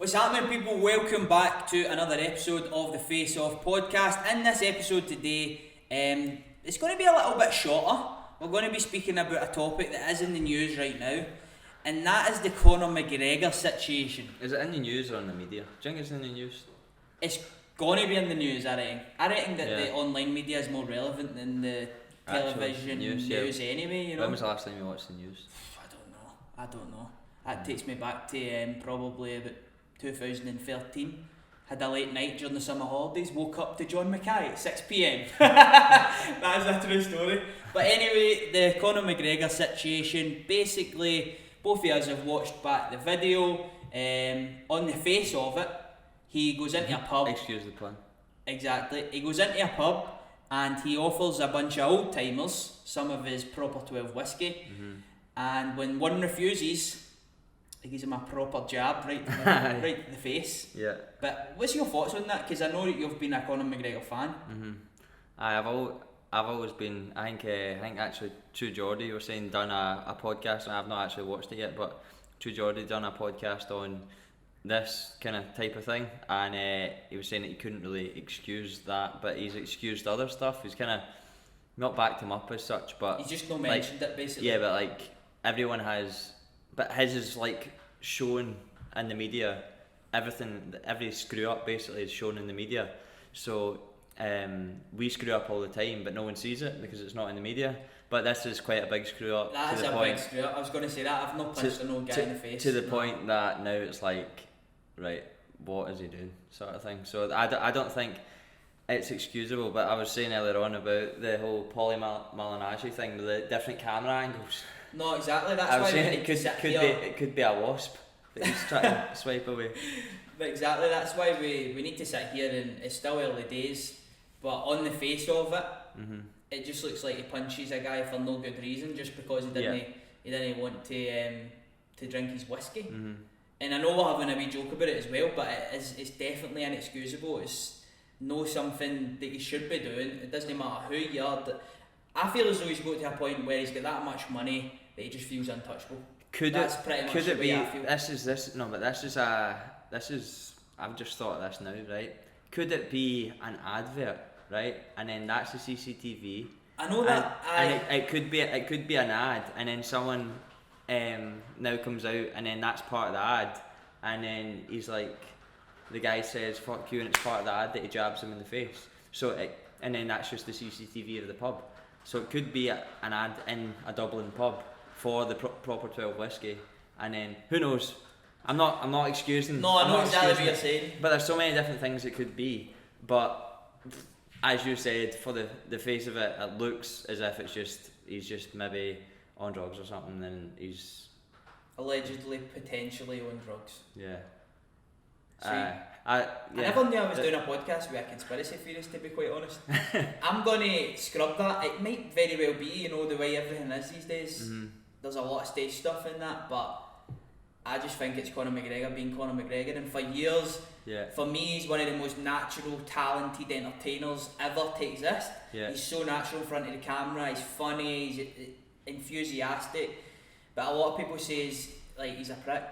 What's happening, people? Welcome back to another episode of the Face Off podcast. In this episode today, it's going to be a little bit shorter. We're going to be speaking about a topic that is in the news right now, and that is the Conor McGregor situation. Is it in the news or in the media? Do you think it's in the news? It's going to be in the news, I reckon. I reckon that the online media is more relevant than the television news anyway, you know. When was the last time you watched the news? I don't know. That takes me back to probably about 2013. Had a late night during the summer holidays, woke up to John Mackay at 6 PM. That is a true story. But anyway, the Conor McGregor situation, basically, both of us have watched back the video. On the face of it, he goes into a pub. Excuse the pun. Exactly. He goes into a pub and he offers a bunch of old timers some of his proper 12 whiskey. And when one refuses, he gives him a proper jab right to the face. Yeah. But what's your thoughts on that? Because I know that you've been a Conor McGregor fan. I've always been. I think actually True Geordie was saying done a podcast, and I've not actually watched it yet. But True Geordie done a podcast on this kind of type of thing, and he was saying that he couldn't really excuse that, but he's excused other stuff. He's kind of not backed him up as such, but he's just not mentioned it basically. Yeah, but like everyone has. But his is like shown in the media. Everything, every screw up basically is shown in the media. So we screw up all the time, but no one sees it because it's not in the media. But this is quite a big screw up. That is a big screw up. I was going to say that. I've not punched an old guy in the face. To the point that now it's like, right, what is he doing, sort of thing. So I don't think it's excusable. But I was saying earlier on about the whole Paulie Malignaggi thing with the different camera angles. No, exactly. That's why we need to sit here. It could be a wasp that he's trying to swipe away. But exactly, that's why we need to sit here, and it's still early days. But on the face of it, it just looks like he punches a guy for no good reason, just because he didn't want to drink his whiskey. And I know we're having a wee joke about it as well, but it's definitely inexcusable. It's no something that he should be doing. It doesn't matter who you are. I feel as though he's got to a point where he's got that much money that he just feels untouchable. Could it be? I've just thought of this now, right? Could it be an advert, right? And then that's the CCTV. I know that. And it could be an ad, and then someone now comes out, and then that's part of the ad, and then he's like, the guy says "fuck you," and it's part of the ad that he jabs him in the face. And then that's just the CCTV of the pub. So it could be an ad in a Dublin pub for the proper 12 whiskey, and then who knows? I'm not excusing. No, I know exactly what you're saying. But there's so many different things it could be. But as you said, for the face of it, it looks as if he's just maybe on drugs or something, and he's allegedly, potentially on drugs. Yeah. I never knew I was doing a podcast with a conspiracy theorist, to be quite honest. I'm going to scrub that. It might very well be, you know, the way everything is these days. There's a lot of stage stuff in that, but I just think it's Conor McGregor being Conor McGregor, and for years, for me, he's one of the most natural, talented entertainers ever to exist. He's so natural in front of the camera, he's funny, he's enthusiastic, but a lot of people say he's a prick.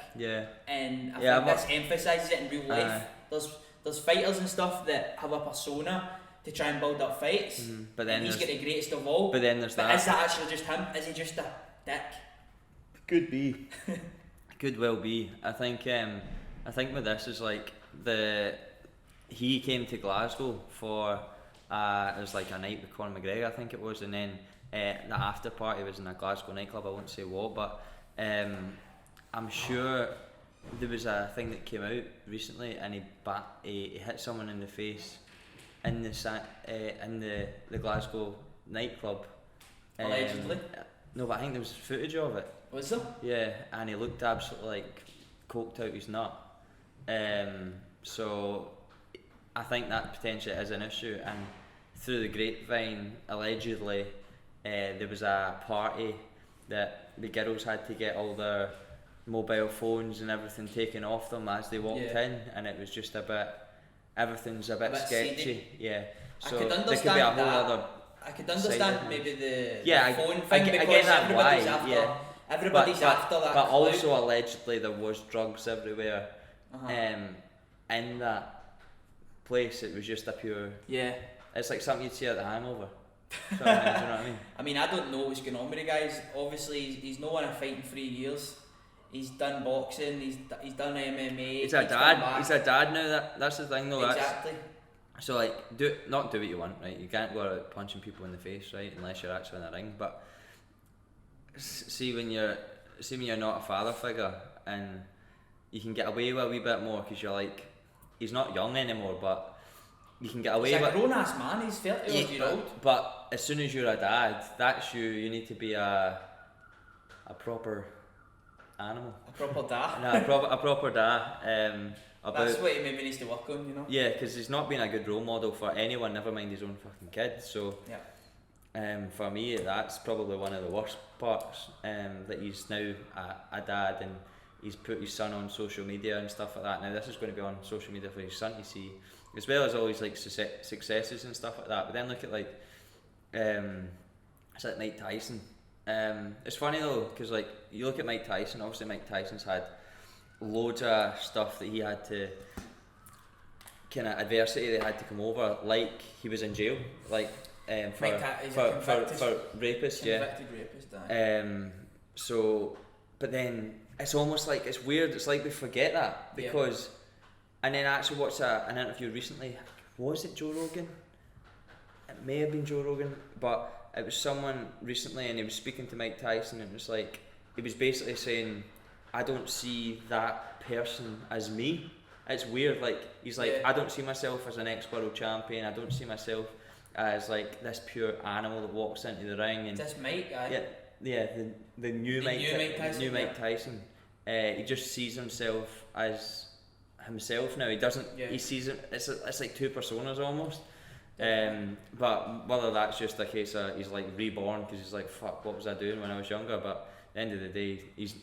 And I think this emphasises it in real life. There's fighters and stuff that have a persona to try and build up fights, but then he's got the greatest of all. But then there's that. Is that actually just him? Is he just a dick? Could be. Could well be. I think with this is like he came to Glasgow for it was like a night with Conor McGregor, I think it was, and then the after party was in a Glasgow nightclub. I won't say what, but I'm sure there was a thing that came out recently, and he hit someone in the face in the Glasgow nightclub. Allegedly. No, but I think there was footage of it. Was there? Yeah, and he looked absolutely like coked out his nut. So I think that potentially is an issue, and through the grapevine, allegedly, there was a party that the girls had to get all their mobile phones and everything taken off them as they walked in, and it was just everything's a bit sketchy. Yeah, so I could understand there could be a whole other. I could understand maybe the phone thing, I because get that everybody's why, after everybody's after that. But also allegedly there was drugs everywhere in that place, it was just a pure. Yeah. It's like something you'd see at the Hangover. So, do you know what I mean? I mean, I don't know what's going on with the guys. Obviously, he's not won a fight in 3 years. He's done boxing. He's done MMA. He's a dad. He's a dad now. That's the thing, though. Exactly. So like, not do what you want, right? You can't go out punching people in the face, right? Unless you're actually in a ring. But see when you're not a father figure, and you can get away with a wee bit more because you're like, he's not young anymore, but you can get away with. He's a grown ass man. He's 30 years old. But as soon as you're a dad, that's you. You need to be a proper animal. A proper dad. No, a proper dad. That's what he maybe needs to work on, you know. Yeah, because he's not been a good role model for anyone, never mind his own fucking kids. So, for me, that's probably one of the worst parts. That he's now a dad and he's put his son on social media and stuff like that. Now this is going to be on social media for his son to see, as well as all his like successes and stuff like that. But then look at like, it's like Mike Tyson. It's funny though, because like you look at Mike Tyson. Obviously, Mike Tyson's had loads of stuff that he had to kind of adversity that had to come over, like he was in jail, like for rapists, convicted rapist. So, but then it's almost like it's weird. It's like we forget that because, and then I actually watched an interview recently. Was it Joe Rogan? It may have been Joe Rogan, but it was someone recently, and he was speaking to Mike Tyson, and it was like he was basically saying, I don't see that person as me. It's weird, like he's like, I don't see myself as an ex-world champion. I don't see myself as like this pure animal that walks into the ring. And this Mike guy. The new Mike Tyson. He just sees himself as himself now. He doesn't. He sees him. It's like two personas almost. But whether that's just a case of he's like reborn because he's like, fuck, what was I doing when I was younger? But at the end of the day, he's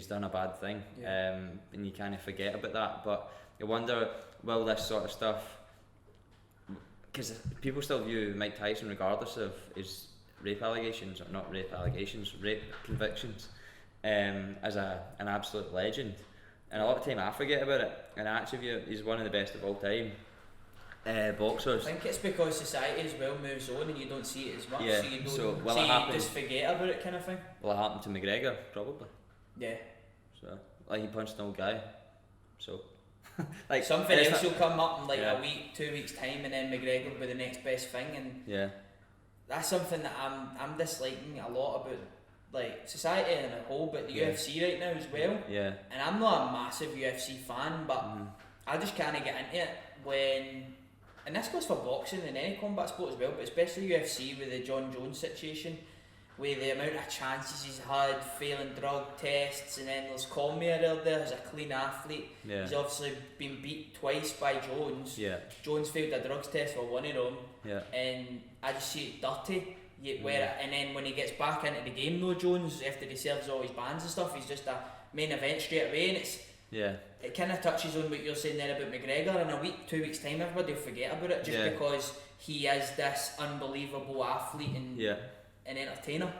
done a bad thing, and you kind of forget about that. But I wonder, will this sort of stuff, because people still view Mike Tyson, regardless of his rape allegations, or not rape allegations, rape convictions, as an absolute legend. And a lot of time I forget about it, and I actually view he's one of the best of all time boxers. I think it's because society as well moves on and you don't see it as much, so you just forget about it, kind of thing. Will it happen to McGregor? Probably. Yeah. So, like, he punched an old guy. So, like, something else will come up in like a week, 2 weeks time, and then McGregor will be the next best thing, and that's something that I'm disliking a lot about, like, society as a whole, but the UFC right now as well. Yeah. And I'm not a massive UFC fan, but I just can't get into it when, and this goes for boxing and any combat sport as well, but especially UFC with the John Jones situation, with the amount of chances he's had, failing drug tests, and then there's Cormier out there who's a clean athlete. Yeah. He's obviously been beat twice by Jones. Yeah. Jones failed a drugs test for one of them. Yeah. And I just see it dirty. And then when he gets back into the game though, Jones, after he serves all his bans and stuff, he's just a main event straight away, and it kind of touches on what you're saying there about McGregor. In a week, 2 weeks time, everybody will forget about it just because he is this unbelievable athlete and an entertainer.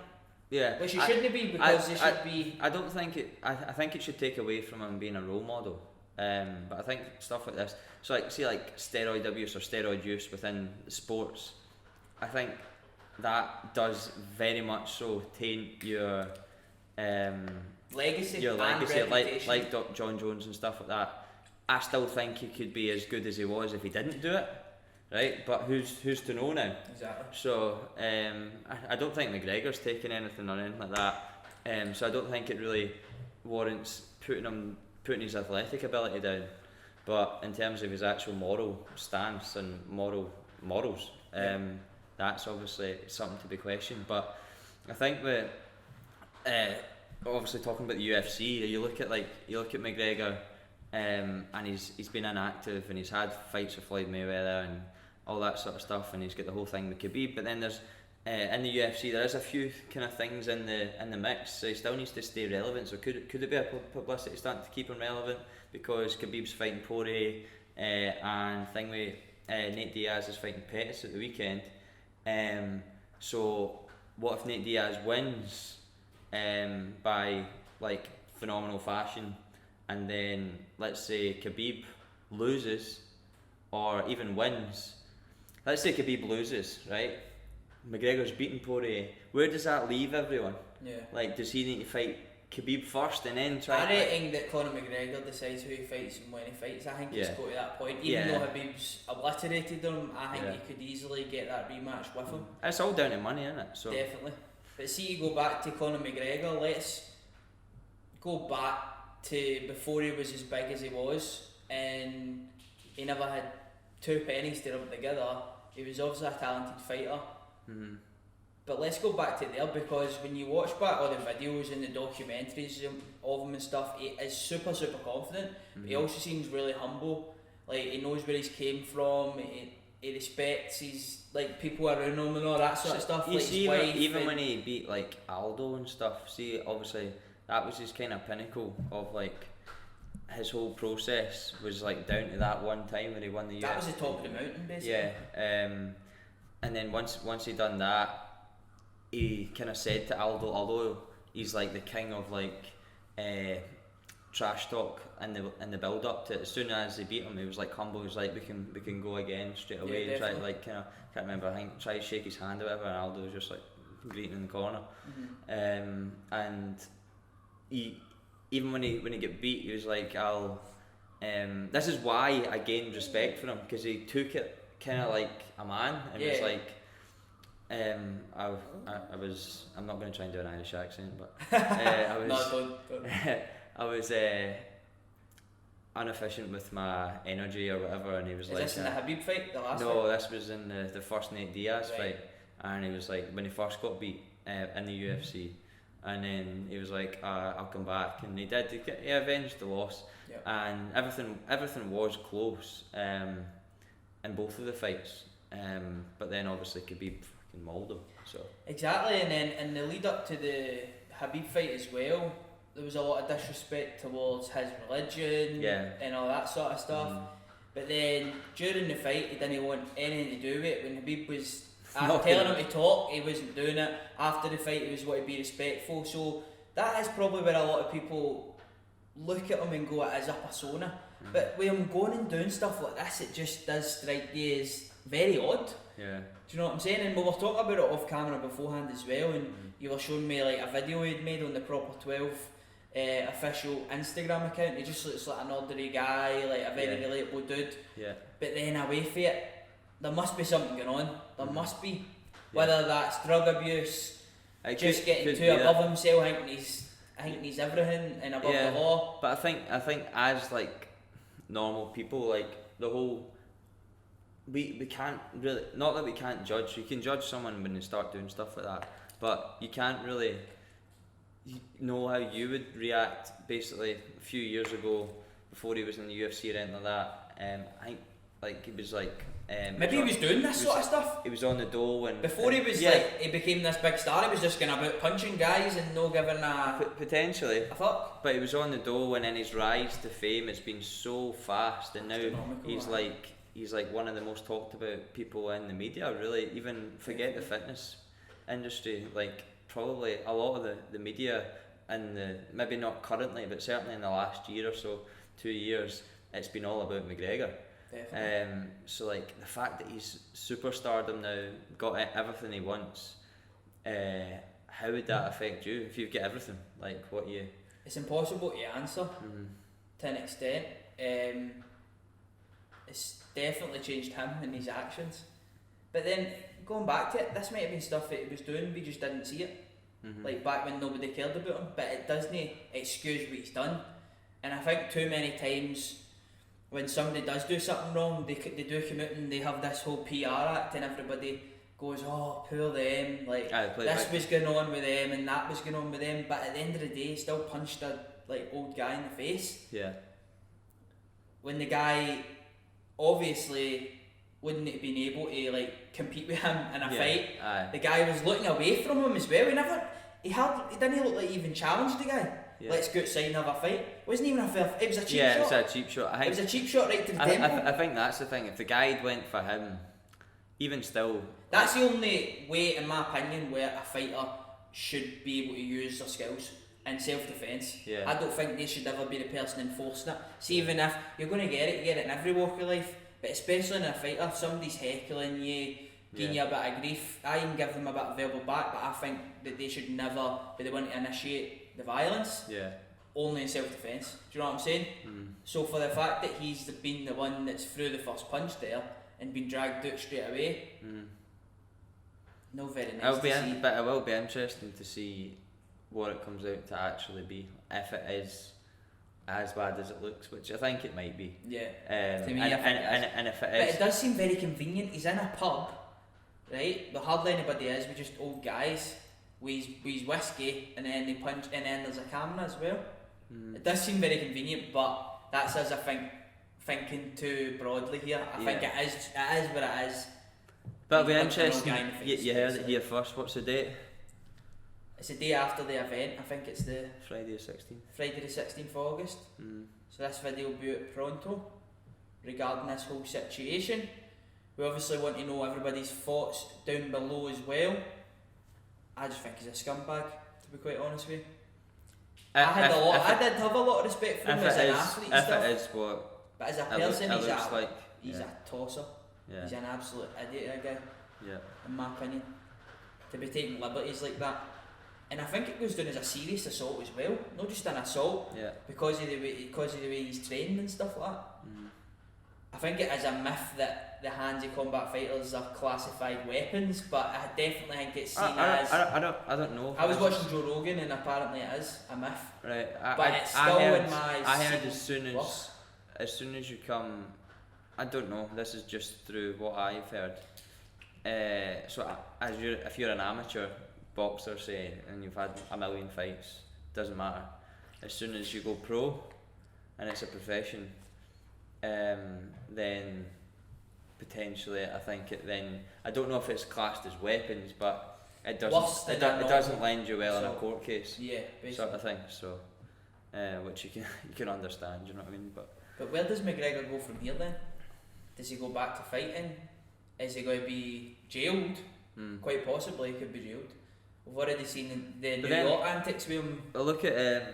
Yeah, which he shouldn't be, because he should be. I don't think it. I think it should take away from him being a role model. But I think stuff like this, so like see like steroid abuse or steroid use within sports, I think that does very much so taint your legacy, like John Jones and stuff like that. I still think he could be as good as he was if he didn't do it. Right, but who's to know now? Exactly. So I don't think McGregor's taking anything or anything like that. So I don't think it really warrants putting his athletic ability down. But in terms of his actual moral stance and morals, that's obviously something to be questioned. But I think that obviously talking about the UFC, you look at McGregor, and he's been inactive and he's had fights with Floyd Mayweather and all that sort of stuff, and he's got the whole thing with Khabib. But then there's in the UFC there is a few kind of things in the mix, so he still needs to stay relevant. So could it be a publicity stunt to keep him relevant, because Khabib's fighting Poirier and Nate Diaz is fighting Pettis at the weekend. So what if Nate Diaz wins by like phenomenal fashion, and then let's say Khabib loses or even wins. Let's say Khabib loses, right? McGregor's beaten Poirier. Where does that leave everyone? Yeah. Like, does he need to fight Khabib first and then try? I reckon that Conor McGregor decides who he fights and when he fights. I think it's got to that point. Even though Khabib's obliterated him, I think he could easily get that rematch with him. It's all down to money, isn't it? So definitely. But see, you go back to Conor McGregor. Let's go back to before he was as big as he was, and he never had two pennies to rub together. He was obviously a talented fighter. Mm-hmm. But let's go back to there, because when you watch back all the videos and the documentaries of him and stuff, he is super confident. Mm-hmm. He also seems really humble. Like, he knows where he's came from. He respects his people around him and all that sort of stuff. You like see, his wife even when he beat like Aldo and stuff. See, obviously that was his kind of pinnacle of like his whole process was like down to that one time when he won the UFC. That was the top of the mountain, basically. Yeah. And then once he done that, he kind of said to Aldo, although he's like the king of like trash talk and the build up to it, as soon as he beat him, he was like humble. He was like, we can go again straight away. Yeah, and try to like kind of, can't remember, I think try to shake his hand or whatever, and Aldo was just like greeting in the corner. Mm-hmm. And he, even when he got beat, he was like, this is why I gained respect for him, because he took it kind of like a man, and was like, I'm not going to try and do an Irish accent, but I was no, don't. I was inefficient with my energy or whatever, and he was like, is this in the Khabib fight, the last fight? No, this was in the first Nate Diaz fight, and he was like, when he first got beat in the UFC, and then he was like, I'll come back, and he did. He avenged the loss, and everything was close in both of the fights, but then obviously Khabib fucking mauled him. So exactly, and then in the lead up to the Khabib fight as well, there was a lot of disrespect towards his religion and all that sort of stuff. But then during the fight, he didn't want anything to do with it. When Khabib was telling him to talk, he wasn't doing it. After the fight, he was wanting to be respectful. So that is probably where a lot of people look at him and go, it is a persona. But with him going and doing stuff like this, it just does strike you as very odd. Yeah. Do you know what I'm saying? And we were talking about it off camera beforehand as well, and you were showing me like a video he'd made on the Proper 12 official Instagram account. He just looks like an ordinary guy, like a very relatable dude. Yeah. But then away from it, there must be something going on. There must be. Whether that's drug abuse, getting too above himself, thinking he's everything and above the law. But I think as like normal people, like the whole, we can't really, not that we can't judge. You can judge someone when they start doing stuff like that, but you can't really know how you would react. Basically, a few years ago, before he was in the UFC or anything like that, I think like he was like maybe he was doing this sort of stuff. He was on the dole when before he was like he became this big star. He was just going about punching guys and no giving potentially a fuck. But he was on the dole, and then his rise to fame has been so fast, and now he's like one of the most talked about people in the media. Really, even forget the fitness industry. Like probably a lot of the media, and maybe not currently, but certainly in the last year or so, 2 years, it's been all about McGregor. So like the fact that he's superstardom now, got everything he wants, how would that affect you if you get everything? Like what you? It's impossible to answer to an extent. It's definitely changed him and his actions. But then going back to it, this might have been stuff that he was doing, we just didn't see it. Like back when nobody cared about him. But it doesn't excuse what he's done. And I think too many times when somebody does do something wrong, they do come out and they have this whole PR act, and everybody goes, oh, poor them, like this was going on with them and that was going on with them. But at the end of the day, he still punched a like old guy in the face. Yeah. When the guy obviously wouldn't have been able to like compete with him in a fight. The guy was looking away from him as well. He didn't look like he even challenged the guy. Let's go outside and have a fight. It wasn't even a fair. It was a cheap shot. Yeah, it was a cheap shot. It was a cheap shot right to the temple. I think that's the thing. If the guy went for him, even still, that's the only way, in my opinion, where a fighter should be able to use their skills in self-defence. Yeah. I don't think they should ever be the person enforcing it. See, even if you're going to get it, you get it in every walk of life, but especially in a fight, if somebody's heckling you, giving you a bit of grief, I can give them a bit of verbal back, but I think that they should never be the one to initiate the violence. Yeah. Only in self-defence. Do you know what I'm saying? So for the fact that he's been the one that's threw the first punch there and been dragged out straight away, no very nice to see. But it will be interesting to see what it comes out to actually be, if it is as bad as it looks, which I think it might be. Yeah. To me, and if it is, but it does seem very convenient. He's in a pub, right? But hardly anybody is. We're just old guys with his whiskey, and then they punch, and then there's a camera as well. It does seem very convenient, but that's us, I think, thinking too broadly here. I think it is what it is. But it'll be interesting. You heard it here first. What's the date? It's the day after the event. I think it's the Friday the 16th. Friday the 16th of August. So this video will be out pronto regarding this whole situation. We obviously want to know everybody's thoughts down below as well. I just think he's a scumbag, to be quite honest with you. I did have a lot of respect for him as an athlete and stuff. If it is what, but as a person, he's a tosser. Yeah. He's an absolute idiot, that guy. Yeah. In my opinion, to be taking liberties like that. And I think it goes down as a serious assault as well, not just an assault. Yeah. Because of the way he's trained and stuff like that. I think it is a myth that the hands of combat fighters are classified weapons, but I definitely think it's seen as. I don't know. I was watching Joe Rogan, and apparently it is a myth. Right. But it's still in my. I heard as soon as you come, I don't know. This is just through what I've heard. If you're an amateur boxer, say, and you've had a million fights, doesn't matter. As soon as you go pro, and it's a profession, then potentially I think I don't know if it's classed as weapons, but it doesn't lend you well in a court case. Yeah, basically. Sort of thing. So, which you can understand. You know what I mean? But where does McGregor go from here then? Does he go back to fighting? Is he going to be jailed? Quite possibly, he could be jailed. We've already seen the New York antics with him. Look at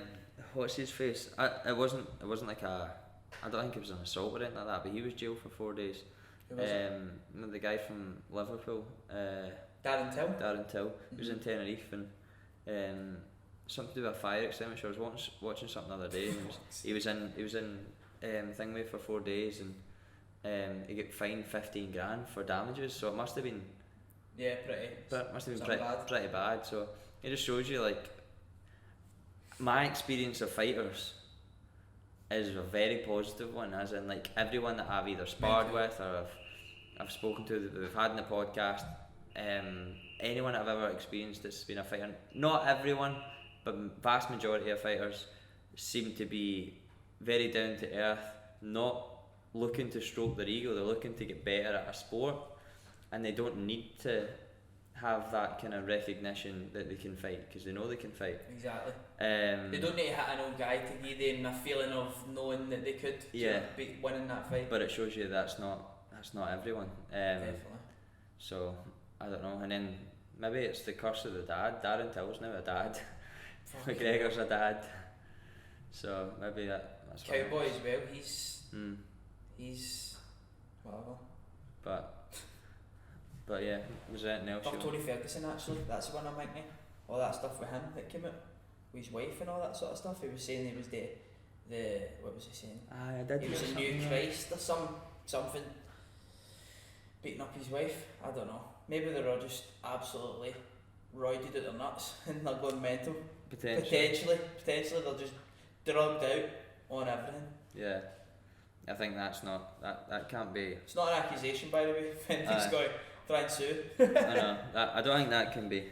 what's his face. It wasn't like I don't think it was an assault or anything like that, but he was jailed for 4 days. Who was it? The guy from Liverpool, Darren Till. He was in Tenerife, and something to do with a fire extinguisher. I was watching something the other day, and he was in Thingway for 4 days, and he got fined 15 grand for damages. So it must have been pretty bad. So it just shows you, like, my experience of fighters is a very positive one, as in, like, everyone that I've either sparred with or I've spoken to that we've had in the podcast, anyone I've ever experienced that's been a fighter, not everyone, but vast majority of fighters seem to be very down to earth, not looking to stroke their ego. They're looking to get better at a sport, and they don't need to have that kind of recognition that they can fight, because they know they can fight. Exactly. They don't need to hit an old guy to give them a feeling of knowing that they could be winning that fight. But it shows you that's not everyone. Definitely. So I don't know, and then maybe it's the curse of the dad. Darren Till's now a dad. McGregor's a dad. So maybe that's Cowboy as well. He's whatever. But yeah, was there anything else? Tony Ferguson, actually, that's the one I'm thinking. All that stuff with him that came out, with his wife and all that sort of stuff. He was saying he was the what was he saying? I did. He was a new Christ or something, beating up his wife. I don't know. Maybe they're all just absolutely roided at their nuts and they're going mental. Potentially they're just drugged out on everything. Yeah. I think that can't be. It's not an accusation, by the way, if anything's going to try and sue. I know. I don't think that can be. I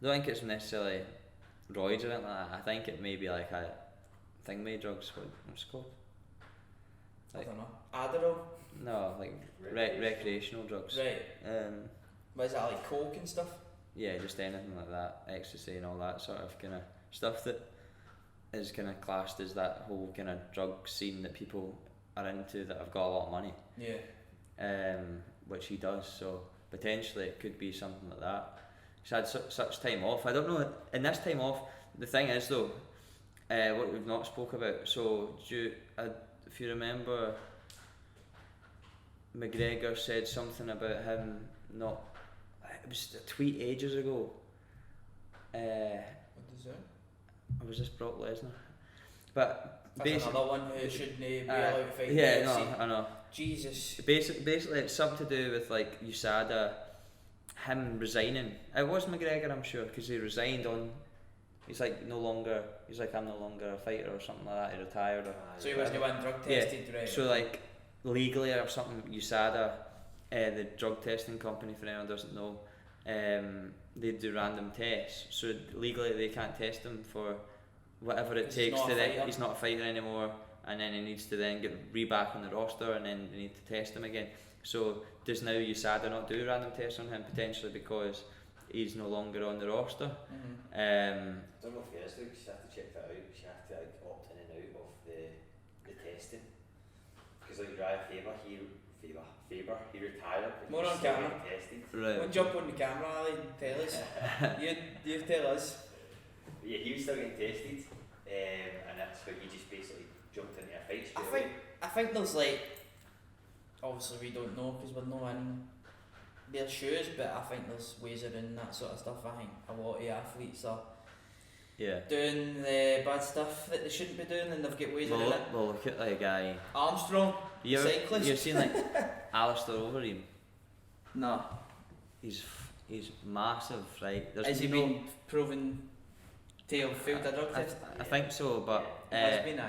don't think it's necessarily roids or anything like that. I think it may be like a thing-made drugs. What's it called? Like, I don't know. Adderall? No, like recreational drugs. Right. What is that, like coke and stuff? Yeah, just anything like that. Ecstasy and all that sort of kind of stuff that is kind of classed as that whole kind of drug scene that people are into that have got a lot of money. Yeah. Which he does, so potentially it could be something like that. He's had such time off. I don't know, in this time off, the thing is though, what we've not spoke about. So if you remember, McGregor said something about him not. It was a tweet ages ago. What is that? Or was this Brock Lesnar? But that's another one who shouldn't be allowed to fight. Yeah, no, I know. Jesus. Basically, it's something to do with like USADA, him resigning. It was McGregor, I'm sure, because he resigned on. He's like I'm no longer a fighter or something like that. He retired. So he wasn't one drug tested, right? So like legally or something, USADA, the drug testing company, for anyone who doesn't know, they do random tests. So legally they can't test him for whatever it takes he's not a fighter anymore, and then he needs to then get back on the roster, and then they need to test him again. So does now USADA not do random tests on him potentially because he's no longer on the roster? I don't know if he is though, because you have to check that out. You have to like opt in and out of the testing. Because like Ryan Faber, he retired. More on camera. Tested. Right. Don't jump on the camera, Ali, and tell us. you tell us. Yeah, he was still getting tested, and that's how he just basically jumped into a fight straight away. I think there's like, obviously we don't know because we're not in their shoes, but I think there's ways around that sort of stuff. I think a lot of athletes are doing the bad stuff that they shouldn't be doing, and they've got ways around it. Well, look at that guy. Armstrong, cyclist. You've seen like Alistair Overeem? No. He's massive, right? Has he been proven to have failed a drug test? I think so, but Has been,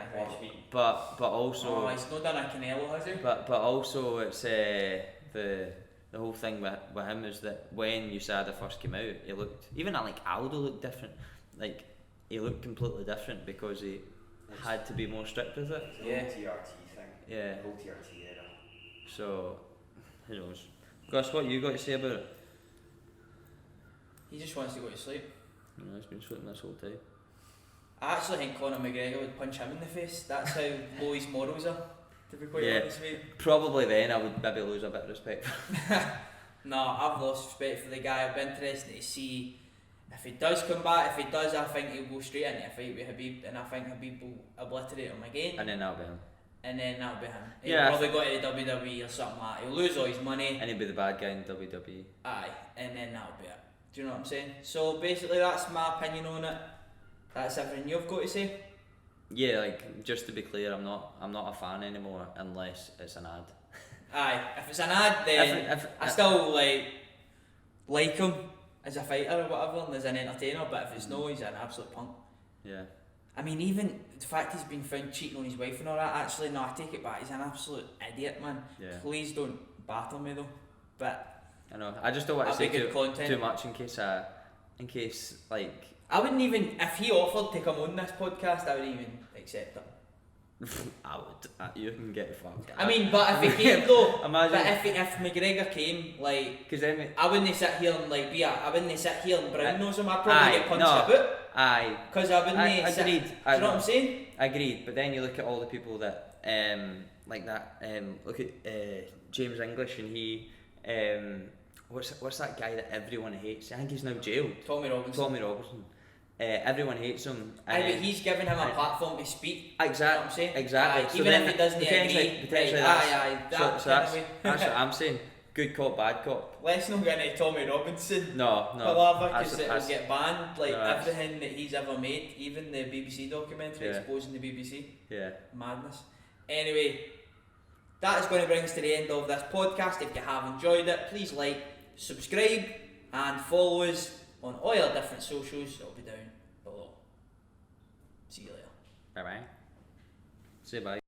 but also. Oh, he's not done a Canelo, has he? But also it's the whole thing with him is that when USADA first came out, he looked, even like Aldo looked different. Like he looked completely different because he had to be more strict with it. It's the whole TRT thing. Yeah. The whole TRT era. So who knows? Gus, what you got to say about it? He just wants to go to sleep. No, he's been sleeping this whole time. I actually think Conor McGregor would punch him in the face. That's how low his morals are, to be quite honest with you. Probably then I would maybe lose a bit of respect. No, I've lost respect for the guy. I've been interested to see if he does come back. If he does, I think he'll go straight into a fight with Habib, and I think Habib will obliterate him again. And then that'll be him. He'll probably go to the WWE or something like that. He'll lose all his money. And he'll be the bad guy in WWE. Aye, and then that'll be it. Do you know what I'm saying? So basically that's my opinion on it. That's everything you've got to say? Yeah, like just to be clear, I'm not a fan anymore unless it's an ad. Aye, if it's an ad then if I still like him as a fighter or whatever and as an entertainer, but if it's no, he's an absolute punk. Yeah. I mean, even the fact he's been found cheating on his wife and all that, actually no, I take it back, he's an absolute idiot, man. Yeah. Please don't battle me though. But I know. I just don't want to say content. too much in case like I wouldn't even, if he offered to come on this podcast, I wouldn't even accept it. I would. You can get fucked. I mean, but if he came though, imagine. But if McGregor came, like, because then I wouldn't sit here and I wouldn't sit here and brown nose him. I'd probably get punched a bit. Aye. Because I wouldn't. Agreed. Do you know what I'm saying? Agreed. But then you look at all the people that like that. Look at James English, and he what's that guy that everyone hates? I think he's now jailed. Tommy Robinson. Everyone hates him. But he's giving him a platform to speak. Exactly. You know what I'm saying? Exactly. So even if he doesn't agree, potentially that's what I'm saying. Good cop, bad cop. Let's not get into Tommy Robinson. No. Because it will get banned. Like no, everything that he's ever made, even the BBC documentary exposing the BBC. Yeah. Madness. Anyway, that is going to bring us to the end of this podcast. If you have enjoyed it, please like, subscribe, and follow us on all our different socials. It'll be down below. See you later. Bye bye. Say bye.